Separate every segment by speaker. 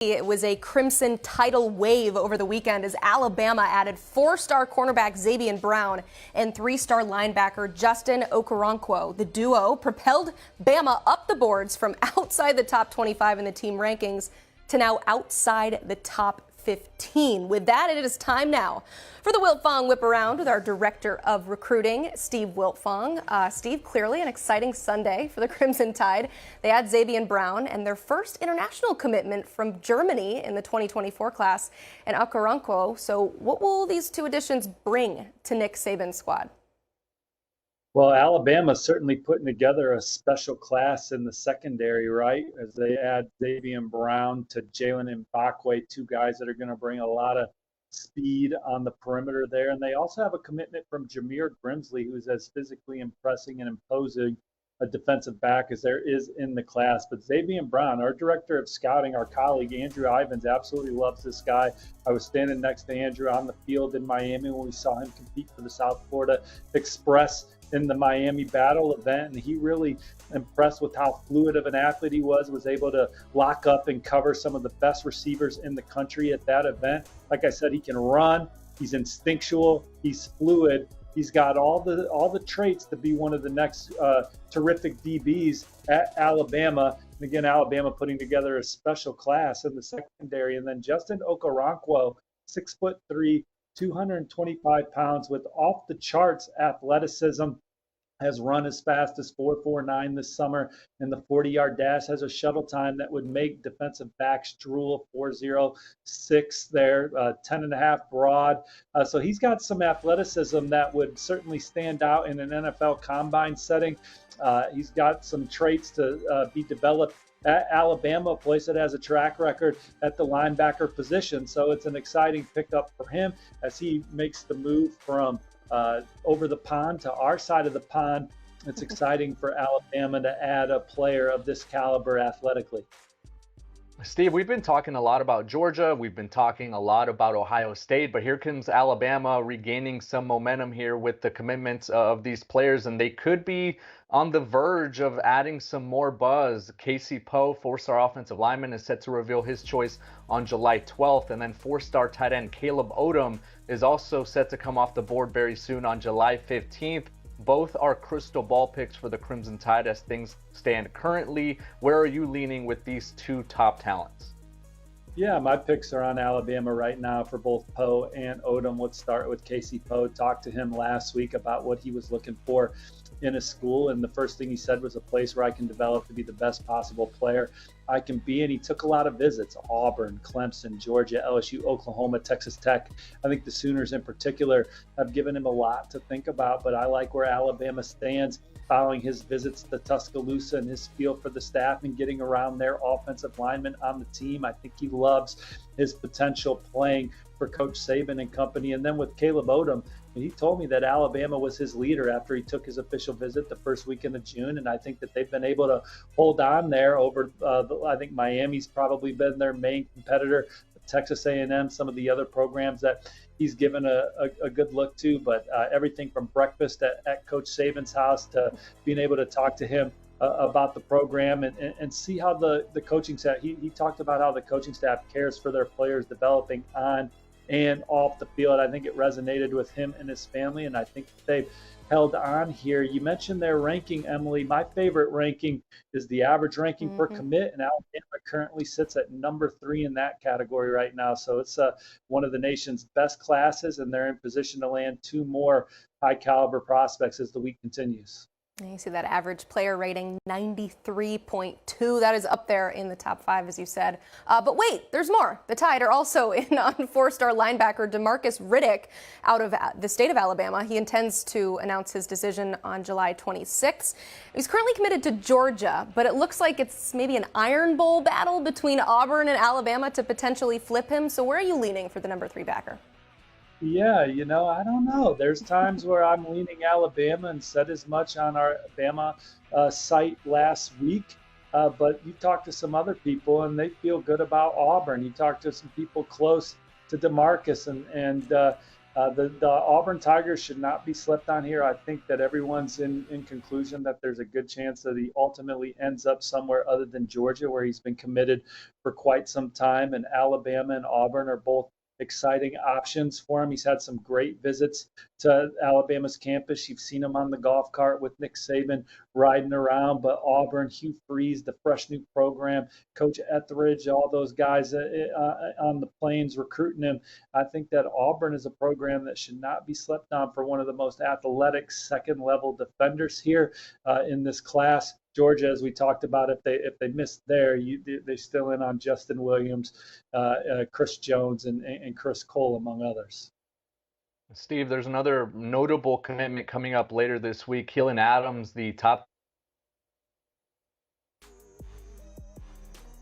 Speaker 1: It was a Crimson tidal wave over the weekend as Alabama added 4-star cornerback Zabian Brown and 3-star linebacker Justin Okoronkwo. The duo propelled Bama up the boards from outside the top 25 in the team rankings to now outside the top 15. With that, it is time now for the Wiltfong Whiparound with our Director of Recruiting, Steve Wiltfong. Steve, clearly an exciting Sunday for the Crimson Tide. They add Zabian Brown and their first international commitment from Germany in the 2024 class, and Okoronkwo. So what will these two additions bring to Nick Saban's squad?
Speaker 2: Well, Alabama's certainly putting together a special class in the secondary, right? As they add Zabian Brown to Jalen Mbakwe, two guys that are going to bring a lot of speed on the perimeter there. And they also have a commitment from Jameer Grimsley, who's as physically impressing and imposing a defensive back as there is in the class. But Zabian Brown, our director of scouting, our colleague Andrew Ivins, absolutely loves this guy. I was standing next to Andrew on the field in Miami when we saw him compete for the South Florida Express in the Miami Battle event, and he really impressed with how fluid of an athlete he was able to lock up and cover some of the best receivers in the country at that event. Like I said, he can run, he's instinctual, he's fluid, he's got all the traits to be one of the next terrific DBs at Alabama. And again, Alabama putting together a special class in the secondary. And then Justin Okoronkwo, 6'3", 225 pounds with off the charts athleticism, has run as fast as 4.49 this summer in the 40-yard dash, has a shuttle time that would make defensive backs drool, 4.06 there, 10.5 broad. So he's got some athleticism that would certainly stand out in an NFL combine setting. He's got some traits to be developed at Alabama, a place that has a track record at the linebacker position. So it's an exciting pickup for him as he makes the move from over the pond to our side of the pond. It's exciting for Alabama to add a player of this caliber athletically.
Speaker 3: Steve, we've been talking a lot about Georgia. We've been talking a lot about Ohio State, but here comes Alabama regaining some momentum here with the commitments of these players, and they could be on the verge of adding some more buzz. Casey Poe, 4-star offensive lineman, is set to reveal his choice on July 12th, and then 4-star tight end Caleb Odom is also set to come off the board very soon on July 15th. Both are crystal ball picks for the Crimson Tide as things stand currently. Where are you leaning with these two top talents?
Speaker 2: Yeah, my picks are on Alabama right now for both Poe and Odom. Let's start with Casey Poe. Talked to him last week about what he was looking for in a school, and the first thing he said was a place where I can develop to be the best possible player I can be. And he took a lot of visits: Auburn, Clemson, Georgia, LSU, Oklahoma, Texas Tech. I think the Sooners in particular have given him a lot to think about, but I like where Alabama stands following his visits to Tuscaloosa and his feel for the staff and getting around their offensive linemen on the team. I think he loves his potential playing for Coach Saban and company. And then with Caleb Odom, he told me that Alabama was his leader after he took his official visit the first weekend of June, and I think that they've been able to hold on there over, I think Miami's probably been their main competitor, Texas A&M, some of the other programs that he's given a good look to, but everything from breakfast at Coach Saban's house to being able to talk to him about the program and see how the coaching staff, he talked about how the coaching staff cares for their players developing on and off the field. I think it resonated with him and his family, and I think they've held on here. You mentioned their ranking, Emily. My favorite ranking is the average ranking per commit, and Alabama currently sits at number 3 in that category right now. So it's one of the nation's best classes, and they're in position to land 2 more high-caliber prospects as the week continues.
Speaker 1: You see that average player rating, 93.2. That is up there in the top 5, as you said. But wait, there's more. The Tide are also in on 4-star linebacker Demarcus Riddick out of the state of Alabama. He intends to announce his decision on July 26th. He's currently committed to Georgia, but it looks like it's maybe an Iron Bowl battle between Auburn and Alabama to potentially flip him. So where are you leaning for the number 3 backer?
Speaker 2: Yeah, I don't know. There's times where I'm leaning Alabama and said as much on our Bama site last week. But you talk to some other people and they feel good about Auburn. You talk to some people close to Demarcus and The Auburn Tigers should not be slept on here. I think that everyone's in conclusion that there's a good chance that he ultimately ends up somewhere other than Georgia, where he's been committed for quite some time. And Alabama and Auburn are both exciting options for him. He's had some great visits to Alabama's campus. You've seen him on the golf cart with Nick Saban riding around, but Auburn, Hugh Freeze, the fresh new program, Coach Etheridge, all those guys on the plains recruiting him. I think that Auburn is a program that should not be slept on for one of the most athletic second-level defenders here in this class. Georgia, as we talked about, if they missed there, they're still in on Justin Williams, Chris Jones, and Chris Cole, among others.
Speaker 3: Steve, there's another notable commitment coming up later this week. Keelan Adams, the top.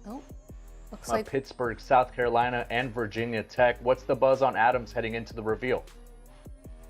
Speaker 1: Oh, looks like
Speaker 3: Pittsburgh, South Carolina, and Virginia Tech. What's the buzz on Adams heading into the reveal?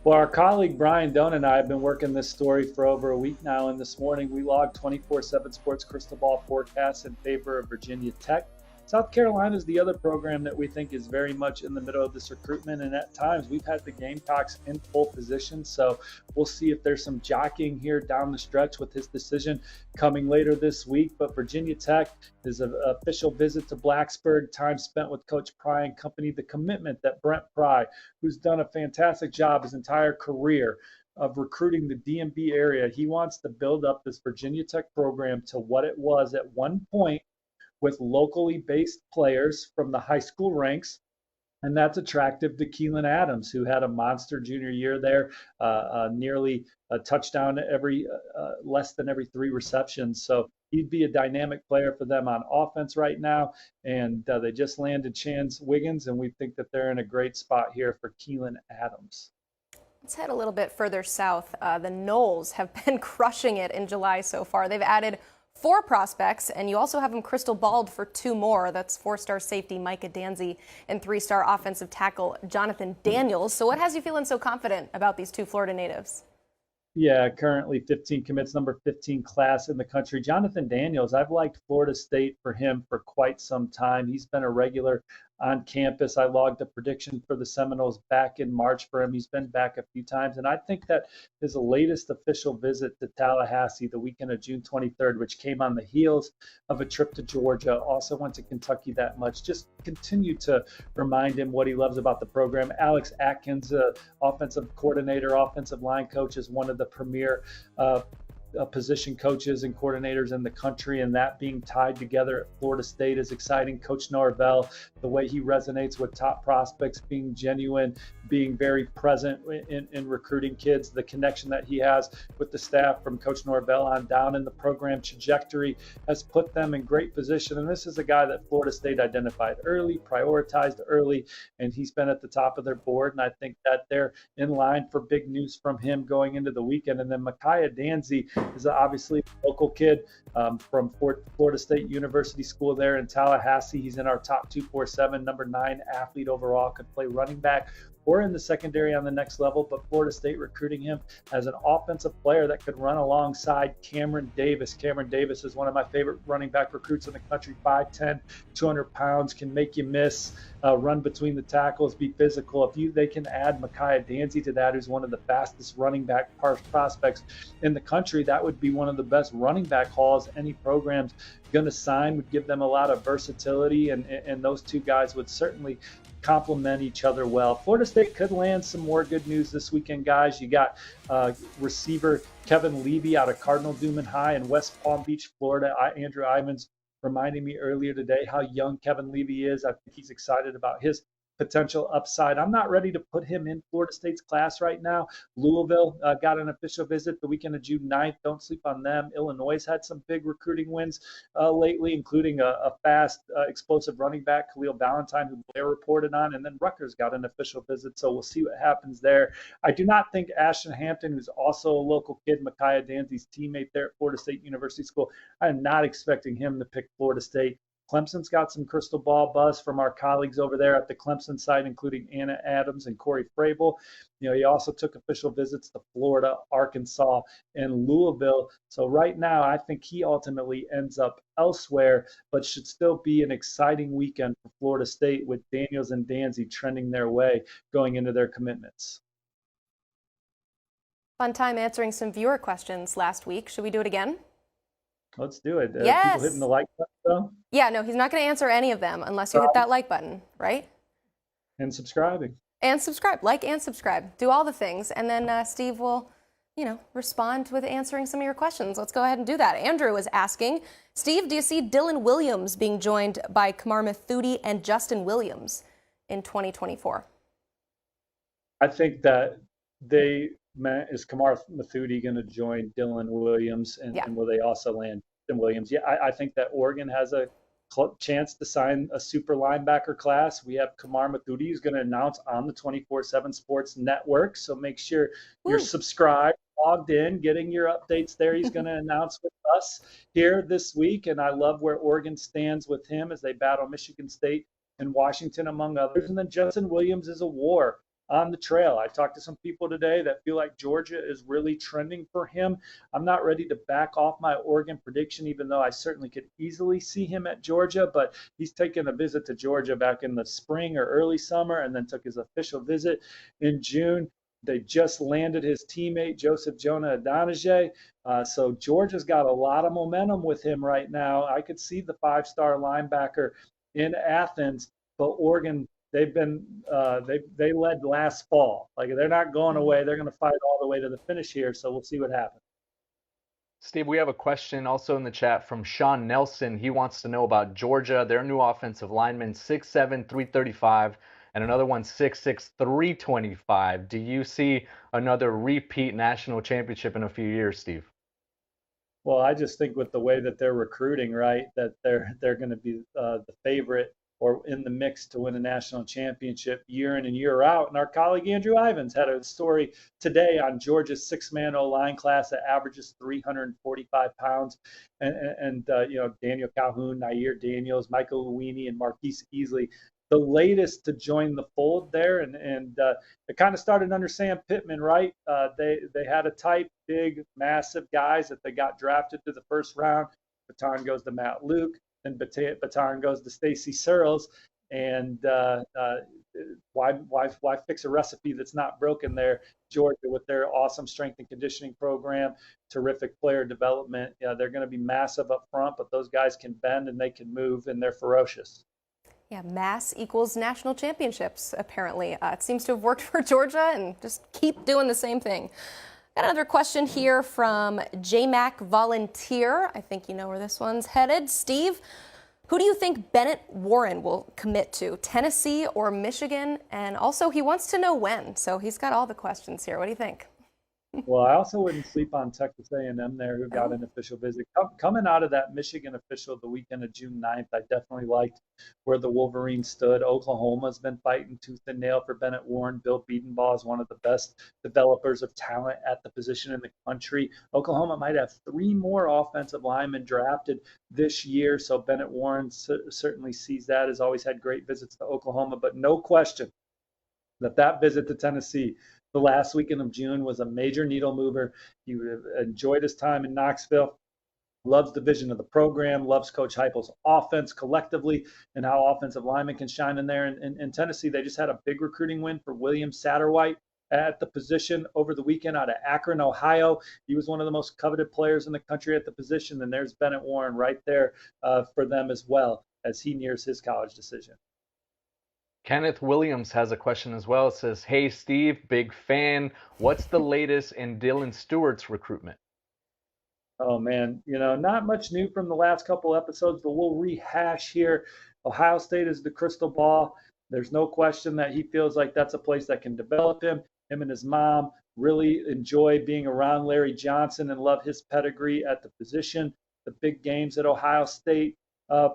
Speaker 2: Well, our colleague Brian Doan and I have been working this story for over a week now, and this morning we logged 24/7 Sports crystal ball forecasts in favor of Virginia Tech. South Carolina is the other program that we think is very much in the middle of this recruitment, and at times we've had the Gamecocks in pole position, so we'll see if there's some jockeying here down the stretch with his decision coming later this week. But Virginia Tech is an official visit to Blacksburg, time spent with Coach Pry and company, the commitment that Brent Pry, who's done a fantastic job his entire career of recruiting the DMV area, he wants to build up this Virginia Tech program to what it was at one point, with locally based players from the high school ranks. And that's attractive to Keelan Adams, who had a monster junior year there, nearly a touchdown every less than every 3 receptions. So he'd be a dynamic player for them on offense right now. And they just landed Chance Wiggins, and we think that they're in a great spot here for Keelan Adams.
Speaker 1: Let's head a little bit further south. The Noles have been crushing it in July so far. They've added 4 prospects, and you also have them crystal balled for 2 more. That's 4-star safety Micahi Danzy and 3-star offensive tackle Jonathan Daniels. So what has you feeling so confident about these 2 Florida natives?
Speaker 2: Yeah, currently 15 commits, number 15 class in the country. Jonathan Daniels, I've liked Florida State for him for quite some time. He's been a regular on campus. I logged a prediction for the Seminoles back in March for him. He's been back a few times. And I think that his latest official visit to Tallahassee the weekend of June 23rd, which came on the heels of a trip to Georgia, also went to Kentucky that much, just continue to remind him what he loves about the program. Alex Atkins, offensive coordinator, offensive line coach, is one of the premier position coaches and coordinators in the country, and that being tied together at Florida State is exciting. Coach Norvell, the way he resonates with top prospects, being genuine, being very present in recruiting kids, the connection that he has with the staff from Coach Norvell on down in the program trajectory has put them in great position. And this is a guy that Florida State identified early, prioritized early, and he's been at the top of their board. And I think that they're in line for big news from him going into the weekend. And then Micahi Danzy is obviously a local kid from Florida State University School there in Tallahassee. He's in our top 247, number 9 athlete overall, could play running back or in the secondary on the next level, but Florida State recruiting him as an offensive player that could run alongside Cameron Davis. Cameron Davis is one of my favorite running back recruits in the country, 5'10", 200 pounds, can make you miss, run between the tackles, be physical. If they can add Micahi Danzy to that, who's one of the fastest running back prospects in the country, that would be one of the best running back hauls any program's going to sign, would give them a lot of versatility, and those 2 guys would certainly complement each other well. Florida State could land some more good news this weekend, guys. You got receiver Kevin Levy out of Cardinal Newman High in West Palm Beach, Florida. Andrew Ivins reminding me earlier today how young Kevin Levy is. I think he's excited about his potential upside. I'm not ready to put him in Florida State's class right now. Louisville got an official visit the weekend of June 9th. Don't sleep on them. Illinois had some big recruiting wins lately, including a fast, explosive running back, Khalil Ballantyne, who Blair reported on. And then Rutgers got an official visit, so we'll see what happens there. I do not think Ashton Hampton, who's also a local kid, Micahi Danzy's teammate there at Florida State University School, I am not expecting him to pick Florida State Clemson's got some crystal ball buzz from our colleagues over there at the Clemson site, including Anna Adams and Corey Frabel. He also took official visits to Florida, Arkansas, and Louisville. So right now, I think he ultimately ends up elsewhere, but should still be an exciting weekend for Florida State with Daniels and Danzy trending their way going into their commitments.
Speaker 1: Fun time answering some viewer questions last week. Should we do it again?
Speaker 2: Let's do it.
Speaker 1: Yes.
Speaker 2: People hitting the like button, though?
Speaker 1: Yeah, no, he's not going to answer any of them unless you hit that like button, right?
Speaker 2: And subscribing.
Speaker 1: And subscribe. Like and subscribe. Do all the things. And then Steve will, respond with answering some of your questions. Let's go ahead and do that. Andrew is asking, Steve, do you see Dylan Williams being joined by Kamar Mathoudi and Justin Williams in 2024?
Speaker 2: I think that is Kamar Mathoudi going to join Dylan Williams, and will they also land Dylan Williams? Yeah, I think that Oregon has a chance to sign a super linebacker class. We have Kamar Mathoudi who's going to announce on the 24/7 Sports Network, so make sure you're subscribed, logged in, getting your updates there. He's going to announce with us here this week, and I love where Oregon stands with him as they battle Michigan State and Washington, among others. And then Justin Williams is a war on the trail. I talked to some people today that feel like Georgia is really trending for him. I'm not ready to back off my Oregon prediction, even though I certainly could easily see him at Georgia, but he's taken a visit to Georgia back in the spring or early summer and then took his official visit in June. They just landed his teammate, Joseph Jonah Adonijah. So Georgia's got a lot of momentum with him right now. I could see the 5-star linebacker in Athens, but Oregon, they led last fall. Like, they're not going away. They're going to fight all the way to the finish here. So we'll see what happens.
Speaker 3: Steve, we have a question also in the chat from Sean Nelson. He wants to know about Georgia, their new offensive lineman, 6'7", 335, and another one 6'6", 325. Do you see another repeat national championship in a few years, Steve?
Speaker 2: Well, I just think with the way that they're recruiting, right, that they're going to be the favorite or in the mix to win a national championship year in and year out. And our colleague Andrew Ivins had a story today on Georgia's 6-man O-line class that averages 345 pounds. And Daniel Calhoun, Nair Daniels, Michael Luini, and Marquise Easley, the latest to join the fold there. And it kind of started under Sam Pittman, right? They had a type, big, massive guys that they got drafted to the first round. Baton goes to Matt Luke. And baton goes to Stacy Searles, and why fix a recipe that's not broken there? Georgia, with their awesome strength and conditioning program, terrific player development, they're going to be massive up front, but those guys can bend and they can move, and they're ferocious.
Speaker 1: Yeah, mass equals national championships, apparently. It seems to have worked for Georgia, and just keep doing the same thing. Got another question here from JMac Volunteer. I think you know where this one's headed. Steve, who do you think Bennett Warren will commit to, Tennessee or Michigan? And also, he wants to know when. So he's got all the questions here. What do you think?
Speaker 2: Well, I also wouldn't sleep on Texas A&M there, who got an official visit. Coming out of that Michigan official the weekend of June 9th, I definitely liked where the Wolverines stood. Oklahoma's been fighting tooth and nail for Bennett Warren. Bill Bedenbaugh is one of the best developers of talent at the position in the country. Oklahoma might have 3 more offensive linemen drafted this year, so Bennett Warren certainly sees that. Has always had great visits to Oklahoma, but no question that visit to Tennessee the last weekend of June was a major needle mover. He enjoyed his time in Knoxville, loves the vision of the program, loves Coach Heupel's offense collectively and how offensive linemen can shine in there. And in Tennessee, they just had a big recruiting win for William Satterwhite at the position over the weekend out of Akron, Ohio. He was one of the most coveted players in the country at the position, and there's Bennett Warren right there for them as well as he nears his college decision.
Speaker 3: Kenneth Williams has a question as well. It says, hey, Steve, big fan. What's the latest in Dylan Stewart's recruitment?
Speaker 2: Oh, man, not much new from the last couple episodes, but we'll rehash here. Ohio State is the crystal ball. There's no question that he feels like that's a place that can develop him. Him and his mom really enjoy being around Larry Johnson and love his pedigree at the position. The big games that Ohio State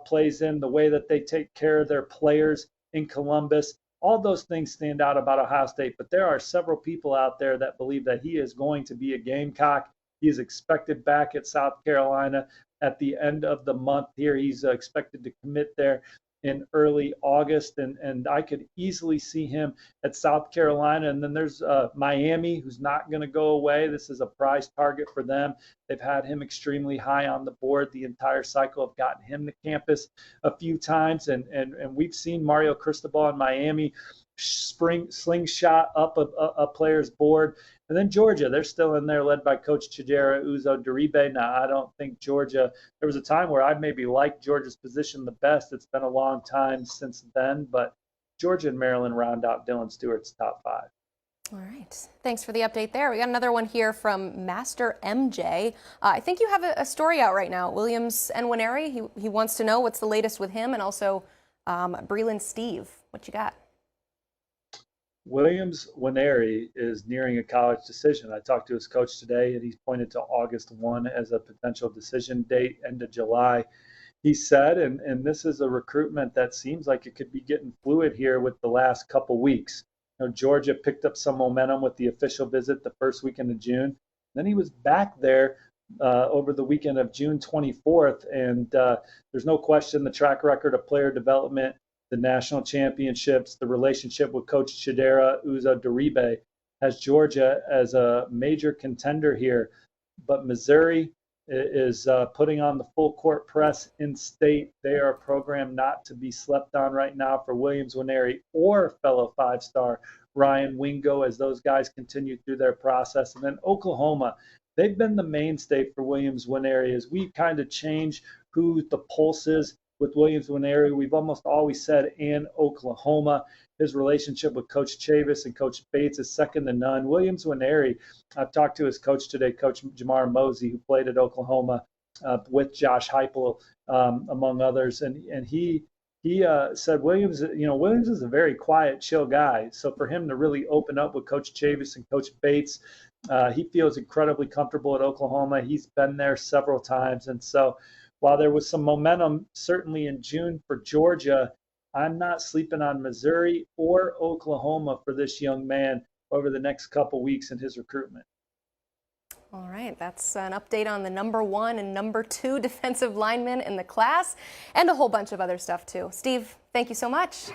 Speaker 2: plays in, the way that they take care of their players in Columbus, all those things stand out about Ohio State. But there are several people out there that believe that he is going to be a Gamecock. He is expected back at South Carolina. at the end of the month here. He's expected to commit there in early August, and I could easily see him at South Carolina. And then there's Miami, who's not going to go away. This is a prize target for them. They've had him extremely high on the board the entire cycle, have gotten him to campus a few times, and we've seen Mario Cristobal in Miami slingshot up a player's board. And then Georgia, they're still in there, led by Coach Chidera Uzo-Diribe. Now, I don't think Georgia, there was a time where I maybe liked Georgia's position the best. It's been a long time since then, but Georgia and Maryland round out Dylan Stewart's top 5.
Speaker 1: All right. Thanks for the update there. We got another one here from Master MJ. I think you have a story out right now. Williams Nwaneri, he wants to know what's the latest with him, and also Breland Steve. What you got?
Speaker 2: Williams Nwaneri is nearing a college decision. I talked to his coach today, and he's pointed to August 1 as a potential decision date, end of July, he said. And this is a recruitment that seems like it could be getting fluid here with the last couple weeks. You know, Georgia picked up some momentum with the official visit the first weekend of June. Then he was back there over the weekend of June 24th, and there's no question the track record of player development, the national championships, the relationship with Coach Chidera Uzo-Diribe has Georgia as a major contender here. But Missouri is putting on the full court press in state. They are a program not to be slept on right now for Williams Nwaneri or fellow 5-star Ryan Wingo as those guys continue through their process. And then Oklahoma, they've been the mainstay for Williams Nwaneri as we kind of change who the pulse is with Williams Nwaneri. We've almost always said in Oklahoma. His relationship with Coach Chavis and Coach Bates is second to none. Williams Nwaneri, I've talked to his coach today, Coach Jamar Mosey, who played at Oklahoma with Josh Heupel, among others, and he said Williams is a very quiet, chill guy. So for him to really open up with Coach Chavis and Coach Bates, he feels incredibly comfortable at Oklahoma. He's been there several times, and so while there was some momentum certainly in June for Georgia, I'm not sleeping on Missouri or Oklahoma for this young man over the next couple weeks in his recruitment.
Speaker 1: All right, that's an update on the number 1 and number 2 defensive linemen in the class, and a whole bunch of other stuff too. Steve, thank you so much.